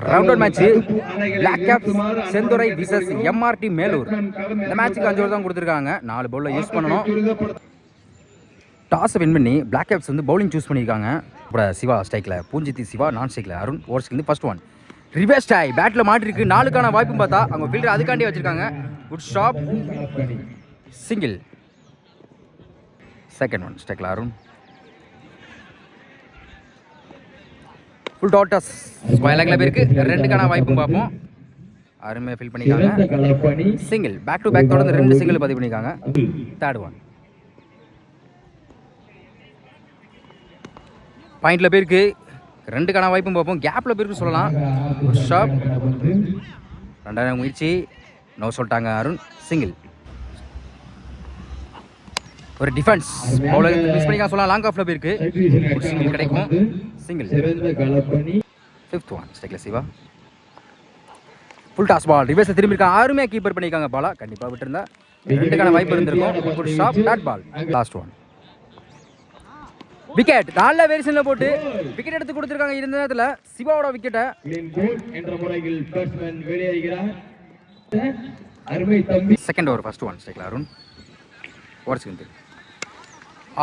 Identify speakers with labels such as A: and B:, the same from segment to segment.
A: Round out match black cap Senthurai versus MRT Melur. இந்த மேட்ச்சுக்கு 5 over தான் கொடுத்துருக்காங்க. 4 பவுலில் யூஸ் பண்ணணும். டாஸை வின் பண்ணி பிளாக் கேப்ஸ் வந்து பவுலிங் சூஸ் பண்ணியிருக்காங்க. இப்போ சிவா ஸ்ட்ரைக்கில், பூஞ்சித்தி சிவா நான் ஸ்ட்ரைக்கில், அருண் ஓவர்ஸ்க்கு வந்து ஃபர்ஸ்ட் ஒன். ரிவர்ஸ் டை பேட்டில் மாட்டிருக்கு. 4க்கான வாய்ப்பும் பார்த்தா அவங்க ஃபீல்டர் அதுக்காண்டி வச்சிருக்காங்க. Good shot, single. Second one ஸ்ட்ரைக்கில் அருண். ஃபுல் டாட்டஸ் ஸ்கொயர் லெக்கில் போயிருக்கு. 2க்கான வாய்ப்பும் பார்ப்போம். அருமையாக ஃபில் பண்ணியிருக்காங்க. சிங்கிள். பேக் டு பேக் தொடர்ந்து 2 சிங்கிள் பதிவு பண்ணியிருக்காங்க. Third one. பாயிண்டில் போயிருக்கு. 2க்கான வாய்ப்பும் பார்ப்போம். கேப்பில் போயிருக்கு சொல்லலாம். ஒரு ஷாட். 2வது முயற்சி நோ சொல்லிட்டாங்க அருண். சிங்கிள். ஒரு டிஃபென்ஸ் பவுலர் மிஸ் பண்ணிக்கலாம் சொல்லலாம். லாங் ஆஃப்ல போயிருக்கு. ஒரு சிங்கிள் கிடைக்கும். சிங்கிள். 5th ஒன் ஸ்ட்ரைக்கில் சிவா. ஃபுல் டாஸ் பால் ரிவர்ஸை திரும்பி இருக்காங்க. அருமையாக கீப்பர் பண்ணியிருக்காங்க. பாலா கண்டிப்பாக விட்டுருந்தா 2க்கான வாய்ப்பு இருந்திருக்கும். ஒரு shot, dot ball. Last one. Wicket. நல்ல வேரியேஷனில் போட்டு விக்கெட் எடுத்து கொடுத்துருக்காங்க. இந்த நேரத்தில் சிவாவோட விக்கெட்டை செகண்ட் ஓவர் ஃபர்ஸ்ட் ஒன் ஸ்ட்ரைக்கில் அருண். ஓவர்ஸ் வந்து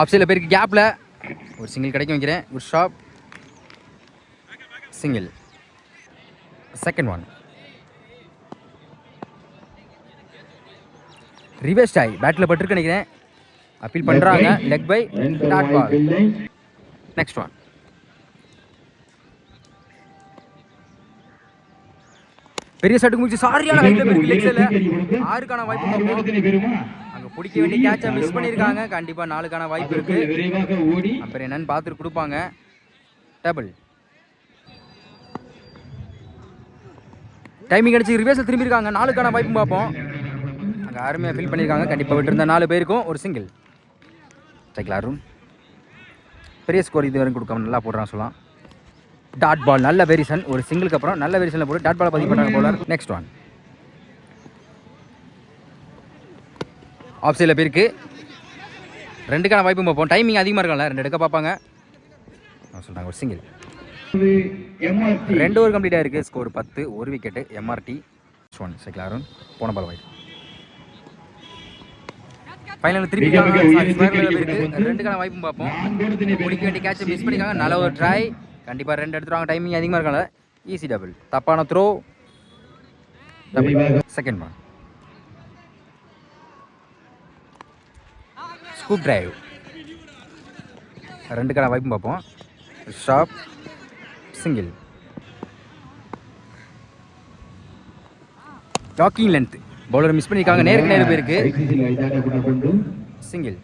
A: ஆஃப் சைடில் பேருக்கு கேப்பில் ஒரு சிங்கிள் கிடைக்கும் வைக்கிறேன். ஒரு shot, single. Second one. Reverse டை பேட்டில் பட்டிருக்கு நினைக்கிறேன். அப்பீல் பண்ணுறாங்க. Leg bye, dot ball. Next one. பெரிய ஷாட்டுக்கு முடிச்சு சாரியான ஹைட்ல போயிருக்கு. லெக் சைடில் 6க்கான வாய்ப்பு பார்ப்போம். அங்கே பிடிக்க வேண்டிய கேட்சை மிஸ் பண்ணியிருக்காங்க. கண்டிப்பாக 4க்கான வாய்ப்பு இருக்கு. அப்புறம் என்னன்னு பார்த்துட்டு கொடுப்பாங்க. டபுள். டைமிங் அடிச்சு ரிவர்ஸில் திரும்பியிருக்காங்க. 4க்கான வாய்ப்பும் பார்ப்போம். அங்கே அருமையாக ஃபில் பண்ணியிருக்காங்க. கண்டிப்பாக விட்டுருந்த 4 பேருக்கும் ஒரு சிங்கிள். ஸ்ட்ரைக்கில் அருண். பெரிய ஸ்கோர் இது வரைக்கும் கொடுக்காம நல்லா போடுறான்னு சொல்லலாம். டாட் பால் நல்ல வேரியேஷன். ஒரு சிங்கிளுக்கு அப்புறம் நல்ல வேரியேஷனில் போட்டு டாட் பாலை பதிவு பண்ணுறாங்க பவுலர். Next one. ஆஃப் சைடில் போயிருக்கு. 2க்கான வாய்ப்பும் பார்ப்போம். டைமிங் அதிகமாக இருக்கல. 2 எடுக்க பார்ப்பாங்க. சொல்கிறாங்க ஒரு சிங்கிள். 2 ஓவர் கம்ப்ளீட் ஆயிருக்கு. ஸ்கோர் 10. ஒரு விக்கெட்டு எம்ஆர்டி. ஒன் ஸ்ட்ரைக்கில் அருண். போன பால் வாய்ப்பு. ஃபைனல் திருப்பி 2க்கான வாய்ப்பும் பார்ப்போம். முடிக்க வேண்டிய கேட்சை மிஸ் பண்ணிக்காங்க. நல்ல ஒரு ட்ரை. கண்டிப்பாக 2 எடுத்துருவாங்க. டைமிங் அதிகமாக இருக்காங்க. Easy double. தப்பான throw. Second one. Scoop drive. 2க்கான வாய்ப்பும் பார்ப்போம். Sharp, single. டாக்கிங் லென்த் பவுலர் மிஸ் பண்ணியிருக்காங்க. நேருக்கு நேரு போயிருக்கு. சிங்கிள்.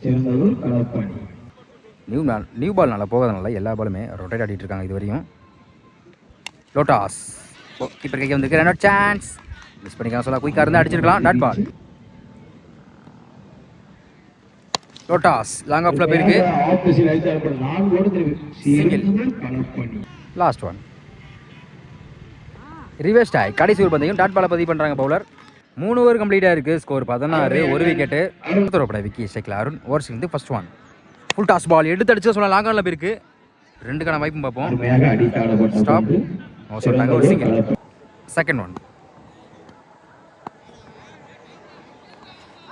A: நியூ பால் நல்லா போகாதனால எல்லா பாலுமே ரொட்டேட் ஆடிட்டு இருக்காங்க இது வரையும். லோட்டாஸ் கீப்பர் கைக்கு வந்துருக்கு. 2 சான்ஸ் மிஸ் பண்ணிக்காங்க சொல்ல. குயிக்காக இருந்தால் அடிச்சிருக்கலாம். Dot ball. லோட்டாஸ் லாங் ஆஃப்ல போயிருக்கு. Single. Last one. Reverse tie கடைசி ஒரு பந்தையும் டாட் பாலை பதிவு பண்ணுறாங்க பவுலர். 3 ஓவர் கம்ப்ளீட்டாக இருக்குது. ஸ்கோர் 16. ஒரு விக்கெட்டு. தரப்பட விக்கி ஸ்ட்ரைக்கில் அருண். ஓவர்ஸ் வந்து first one. Full toss ball எடுத்து அடிச்சு சொன்னால் லாங் ஆனில் போயிருக்கு. 2க்கான வாய்ப்பும் பார்ப்போம். ஸ்டாப் சொல்லிட்டாங்க. ஒரு சிங்கிள். Second one.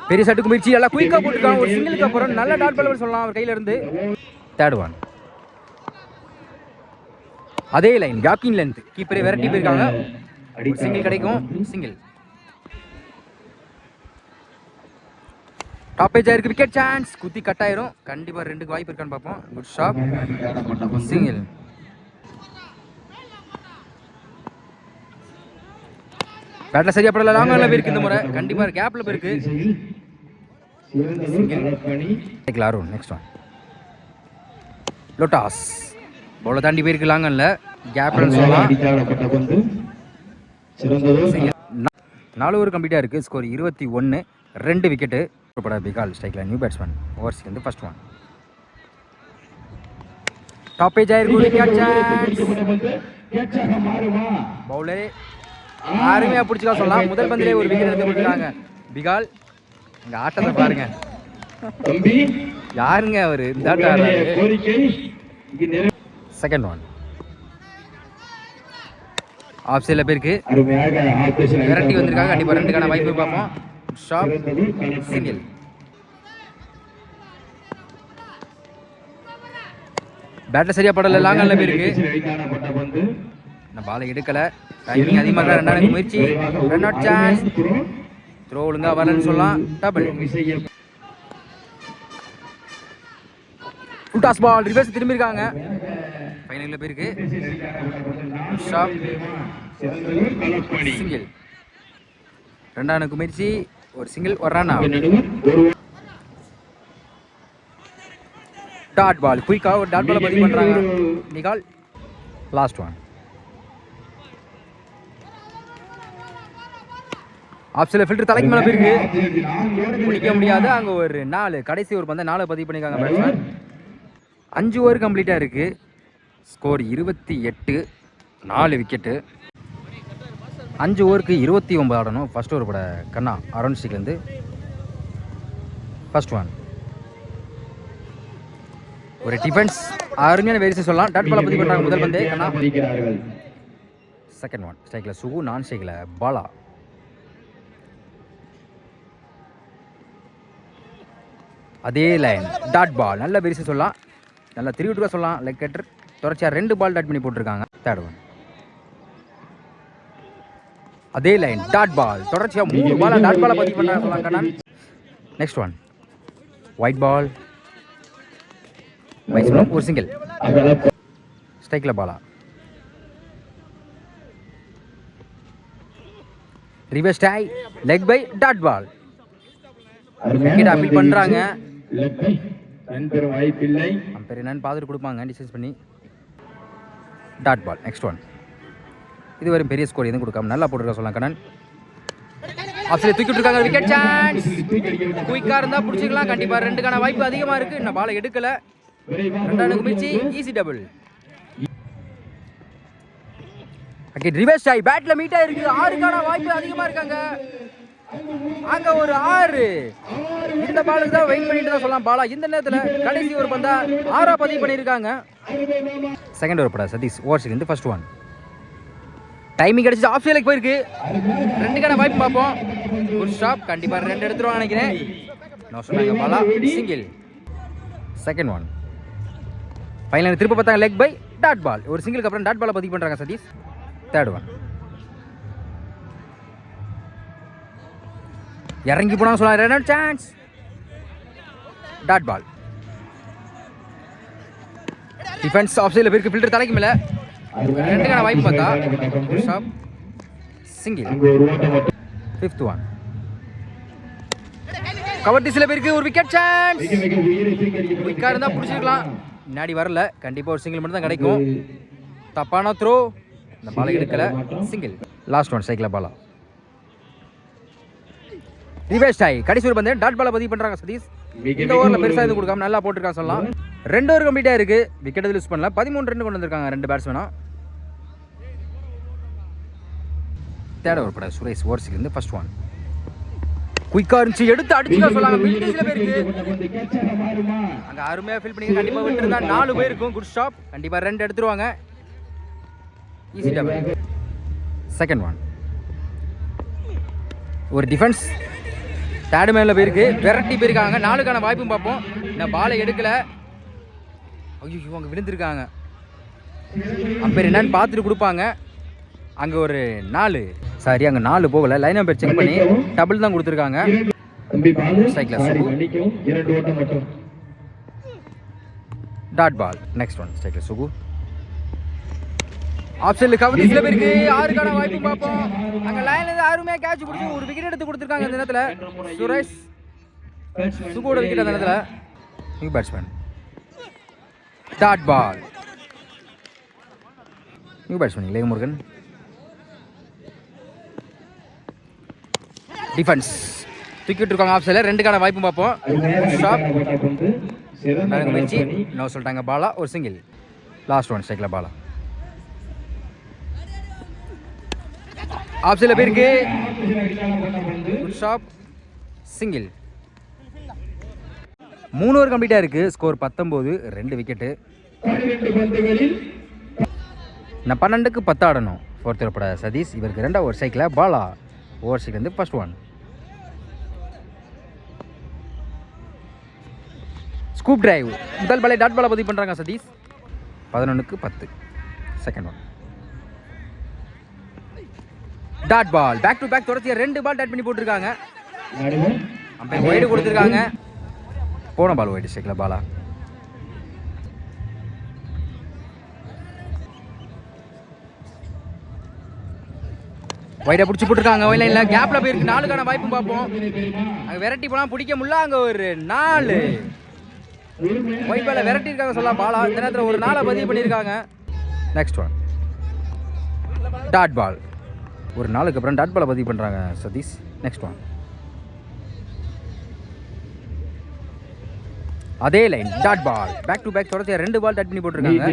A: பெரிய ஷாட்டுக்கு முயற்சி நல்லா குயிக்காக போட்டுருக்காங்க. ஒரு சிங்கிளுக்கு அப்புறம் நல்ல டாட் பால் சொல்லலாம் அவர் கையில இருந்து. Third one. அதே லைன் கேப்பிங் லென்த் கீப்பரை விரட்டி போயிருக்காங்க. சிங்கிள் கிடைக்கும். சிங்கிள். டாப் பேஜ் ஆயிருக்கு. Wicket chance. குத்தி கட் ஆயிரும். கண்டிப்பாக 2க்கு வாய்ப்பு இருக்கான்னு பார்ப்போம். Good shot, single. பேட்டில் சரியா படல. லாங் ஆன்ல போயிருக்கு. இந்த முறை கண்டிப்பாக கேப்பில் போயிருக்கு. சிங்கிள். அருண். Next one. லோட்டாஸ் பவுலர் தாண்டி போயிருக்கு. லாங் ஆன்ல கேப்ல சொல்லலாம். 4 ஓவர் கம்ப்ளீட்டாக இருக்குது. ஸ்கோர் 21. 2 விக்கெட்டு. பிகால் ஸ்ட்ரைக்கில் நியூ பேட்ஸ்மேன். ஓவர்ஸ்க்கு வந்து ஃபர்ஸ்ட் ஒன். டாப் பேஜ் ஆயிருக்கு. பவுலரே அருமையாக பிடிச்சிக்கலாம் சொல்லலாம். முதல் பந்திலே ஒரு விக்கெட் எடுத்து கொடுத்துருக்காங்க பிகால். இங்கே ஆட்டத்தை பாருங்க. யாருங்க அவரு? Second one. ஆஃப் சைடில் போயிருக்கு. விரட்டி வந்திருக்காங்க. கண்டிப்பாக ரெண்டுக்கான வாய்ப்பு பார்ப்போம். Sharp single. பேட்டில் சரியாக படலை. லாங்கில் போயிருக்கு. பாலை எடுக்கலை. டைமிங் அதிகமாக இருக்கா. ரெண்டாவது முயற்சி. Run out chance. த்ரோ ஒழுங்காக வரலன்னு சொல்லலாம். Double. Full toss ball. Reverse திரும்பியிருக்காங்க. ஃபைனலில் போயிருக்கு. Sharp single. ரெண்டாவது முயற்சி. ஒரு சிங்கிள், ஒரு ரன் அவுட். Dot ball. குயிக்காக ஒரு டாட் பாலை பதிவு பண்ணுறாங்க நிகால். Last one. ஆப்ஷனில் ஃபில்டர் தலைக்கு மேலே போயிருக்கு. பிடிக்க முடியாது. அங்கே ஒரு 4 கடைசி ஒரு பந்தை 4 பதிவு பண்ணியிருக்காங்க பேட்ஸ்மேன். 5 ஓவர் கம்ப்ளீட்டாக இருக்குது. Score 28, 4 wicket. 5 ஓவருக்கு 29 ஆடணும். ஃபர்ஸ்ட் ஓவர் பட கண்ணா அரௌண்ட் ஸ்டிக்லேருந்து. First one. ஒரு டிஃபென்ஸ் அருமையான வேரியேஷன் சொல்லலாம். டாட் பாலை பதிவு பண்ணுறாங்க முதல் பந்தே கண்ணா. Second one. ஸ்ட்ரைக்கில் சுகு, நான் ஸ்ட்ரைக்கில் பாலா. அதே லைன் டாட் பால். நல்ல வேரியேஷன் சொல்லலாம். நல்லா 3 சொல்லலாம். லெக் கட்டர் தொடர்ச்சியாக 2 பால் டாட் பண்ணி போட்டிருக்காங்க. Third one. அதே லைன் டாட் பால். தொடர்ச்சியாக 3 பால் டாட் பாலை பதிவு பண்ணுறாங்க சொல்லலாம் கண்ணா. Next one. Wide ball. ஒரு சிங்கிள். ஸ்ட்ரைக்கில் பாலா. ரிவர்ஸ் டை. Leg bye dot ball. Wicket appeal பண்ணுறாங்க. அம்பேர் என்னன்னு பார்த்துட்டு கொடுப்பாங்க டிசைஸ் பண்ணி. Dot ball. Next one. இது வரையும் பெரிய ஸ்கோர் எதுவும் கொடுக்காம நல்லா போட்டுருக்க சொல்லலாம் கண்ணன். ஆப்ஷனில் தூக்கிட்டு இருக்காங்க. Wicket chance. குயிக்காக இருந்தால் பிடிச்சிக்கலாம். கண்டிப்பாக 2க்கான வாய்ப்பு அதிகமாக இருக்குது. இன்னும் பாலை எடுக்கலை. ரெண்டாவது முயற்சி. Easy double. ஓகே, ரிவர்ஸ் ஆகி பேட்டில் மீட் ஆயிருக்கு. 6க்கான வாய்ப்பு அதிகமாக இருக்காங்க. அங்கே ஒரு 6. இந்த பாலுக்கு தான் வெயிட் பண்ணிட்டு தான் சொல்லலாம் பாலா. இந்த நேரத்தில் கடைசி ஒரு பந்தா 6 பதிவு பண்ணியிருக்காங்க. செகண்ட் ஓவர் பட சதீஷ் ஓவர்ஸ்லேருந்து ஃபர்ஸ்ட் ஒன். டைமிங் கிடச்சி ஆஃப் சைடுக்கு போயிருக்கு. 2க்கான வாய்ப்பு பார்ப்போம். Good stop. கண்டிப்பாக 2 எடுத்துருவாங்க நினைக்கிறேன். நான் சொன்னாங்க பாலா சிங்கிள். Second one. ஃபைனல் திருப்ப பார்த்தாங்க. Leg bye dot ball. ஒரு சிங்கிளுக்கு அப்புறம் டாட் பாலை பதிவு பண்ணுறாங்க சதீஷ். Third one. இறங்கி போனாங்க சொல்லலாம். Run out chance. Dot ball. Defence off சைடில் போயிருக்கு. ஃபில்டர் தலைக்கு மேலே. 2க்கான வாய்ப்பு பார்த்தா sharp single. Fifth one. Cover டிஸ்ல போயிருக்கு. ஒரு விக்கெட் சான்ஸ். குயிக்காக இருந்தால் பிடிச்சிருக்கலாம். முன்னாடி வரல. கண்டிப்பாக ஒரு சிங்கிள் மட்டும் தான் கிடைக்கும். தப்பான த்ரோ. இந்த பாலை எடுக்கலை. Single. Last one. Cycle Bala. Reverse ஆகி கடைசி ஒரு பந்து டாட் பாலை பதிவு பண்ணுறாங்க சதீஷ். இந்த ஓவரில் பெருசாக இது கொடுக்காம நல்லா போட்டிருக்காங்க சொல்லலாம். 2 ஓவர் கம்ப்ளீட்டாக இருக்குது. விக்கெட் யூஸ் பண்ணல. 13 ரன் கொண்டு வந்திருக்காங்க 2 பேட்ஸ்மேனா. தேர்ட் ஓவர் பட சுரேஷ் ஓவர்ஸ்லேருந்து ஃபர்ஸ்ட் ஒன். குயிக்காக இருந்துச்சு. எடுத்து அடிச்சுதான் சொல்லாங்க. மில்டேஜில் போயிருக்கு. அங்கே அருமையாக ஃபீல் பண்ணி கண்டிப்பாக விட்டுருந்தா 4 போயிருக்கும். Good stop. கண்டிப்பாக 2 எடுத்துருவாங்க. Easy double. Second one. ஒரு டிஃபென்ஸ் தேர்ட் மேனில் போயிருக்கு. விரட்டி போயிருக்காங்க. 4க்கான வாய்ப்பும் பார்ப்போம். இந்த பாலை எடுக்கலை. ஐயோ, அவங்க விழுந்திருக்காங்க. அம்பேர் என்னன்னு பார்த்துட்டு கொடுப்பாங்க. அங்கே ஒரு 4. சாரி, அங்கே 4 போகலை. லைன் நம்பர் செக் பண்ணி டபுள் தான் கொடுத்துருக்காங்க. Dot ball. Next one. ஸ்ட்ரைக்கில் சுகு. ஆப்ஷனில் கவர்ல பேருக்கு 6க்கான வாய்ப்பு பார்ப்போம். அங்கே லைன்லேருந்து அருமையாக கேட்ச் பிடிச்சி ஒரு விக்கெட் எடுத்து கொடுத்துருக்காங்க. இந்த நேரத்தில் சுரேஷ் சுகோட விக்கெட். அந்த நேரத்தில் new batsman. Dot ball. New batsman Ilaya Murugan. Defence தூக்கிட்டு இருக்காங்க. ஆஃப் சைடில் 2க்கான வாய்ப்பு பார்ப்போம். ஷாப் முயற்சி. நோ சொல்லிட்டாங்க பாலா. ஒரு சிங்கிள். Last one. ஸ்ட்ரைக்கில் பாலா. ஆஃப் சைடில் போயிருக்கு. Sharp single. 3 ஓவர் கம்ப்ளீட்டாக இருக்குது. Score 19, 2 wicket. நான் 12க்கு 10 ஆடணும். 4th ஓவர்பட சதீஷ். இவருக்கு 2வது over cycle Bala. Over cycle வந்து ஃபர்ஸ்ட் ஒன். Scoop drive. முதல் பாலை டாட் பாலை பதிவு பண்ணுறாங்க சதீஷ். 11க்கு 10. Second one. Dot ball. Back to back தொடர்ச்சியாக 2 பால் டாட் பண்ணி போட்டிருக்காங்க. அம்பையர் ஒய்டு கொடுத்துருக்காங்க. போன பால் ஒய்டு சைக்கிள் பாலா. வைடா பிடிச்சி போட்டுருக்காங்க. ஒய் லைனில் கேப்பில் போயிருக்கு. 4க்கான வாய்ப்பும் பார்ப்போம். அங்கே விரட்டி போனால் பிடிக்க முடியல. அங்கே ஒரு 4 ஒயிட் பாலை விரட்டி இருக்காங்க சொல்லலாம் பாலா. இந்த நேரத்தில் ஒரு 4 பதிவு பண்ணியிருக்காங்க. Next one. Dot ball. ஒரு 4க்கு அப்புறம் டாட் பாலை பதிவு பண்ணுறாங்க சதீஷ். Next one. அதே line dot ball. Back to back தொடர்ச்சியாக 2 பால் டாட் பண்ணி போட்டிருக்காங்க.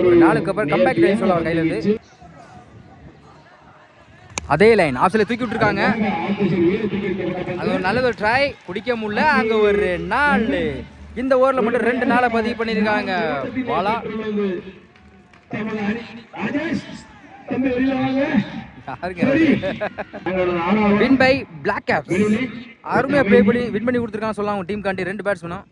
A: ஒரு 4க்கு அப்புறம் கம்பேக் லைன் சொல்லலாம் அவர் கையிலேருந்து. அதே லைன் ஆஃப் சைடில் தூக்கி விட்டுருக்காங்க. அது ஒரு நல்லது ஒரு ட்ரை. பிடிக்க முடியல. அங்கே ஒரு 4. இந்த ஓவரில் மட்டும் 2 4 பதிவு பண்ணியிருக்காங்க பாலா. Win by black caps. அருமையாக ப்ளே பண்ணி வின் பண்ணி கொடுத்துருக்காங்க சொல்லலாம் அவங்க டீம் காண்டி 2 பேட்ஸ்மேனும்.